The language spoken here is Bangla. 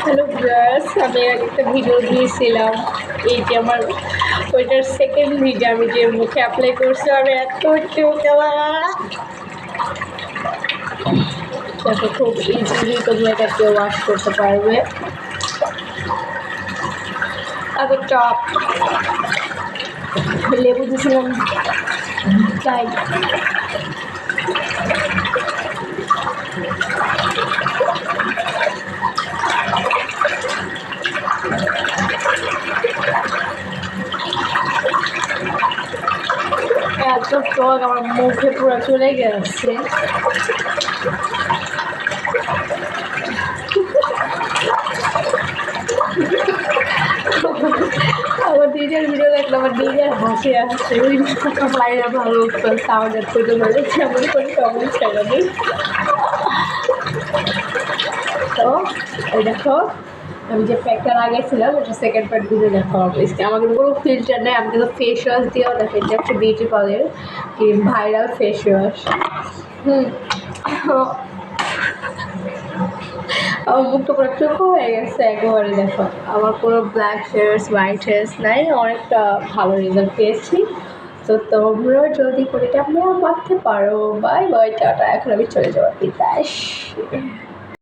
হ্যালো ভিউয়ার্স, আমি একটা ভিডিও দিয়েছিলাম। এই যে আমার ওইটার সেকেন্ড ভিডিও, আমি যে মুখে অ্যাপ্লাই করছি আমি এত দেখো, খুব ইজিলি তোমরা এটাকে ওয়াশ করতে পারবে। এত টপ লেবু দিয়েছিলাম তাই। এত টক আমার মুখে পুরো চলে গেছে। আমার নিজের ভিডিও দেখলে আমার নিজের হাসি আসছে। বাইরে ভালো সাউন্ড করতে পারে যেমন করে সমস্যা নেই। তো এই দেখো, আমি যে প্যাকটা লাগাইছিলাম ওটা সেকেন্ড পার্ট ভিডিও দেখো। আমার কিন্তু কোনো ফিল্টার নেই, আমি কিন্তু ফেস ওয়াশ দিয়েও দেখো। এটা একটা বিউটি পার্লার কি ভাইরাল ফেস ওয়াশ। আমার মুখটা পুরো চোখো হয়ে গেছে একেবারে। দেখো আমার কোনো ব্ল্যাক হেয়ার্স হোয়াইট হেয়ার্স নাই, অনেকটা ভালো রেজাল্ট পেয়েছি। তো তোমরাও যদি করে এটা আপনারা মারতে পারো। Bye bye, tata. এখন আমি চলে যাবো বিদায়।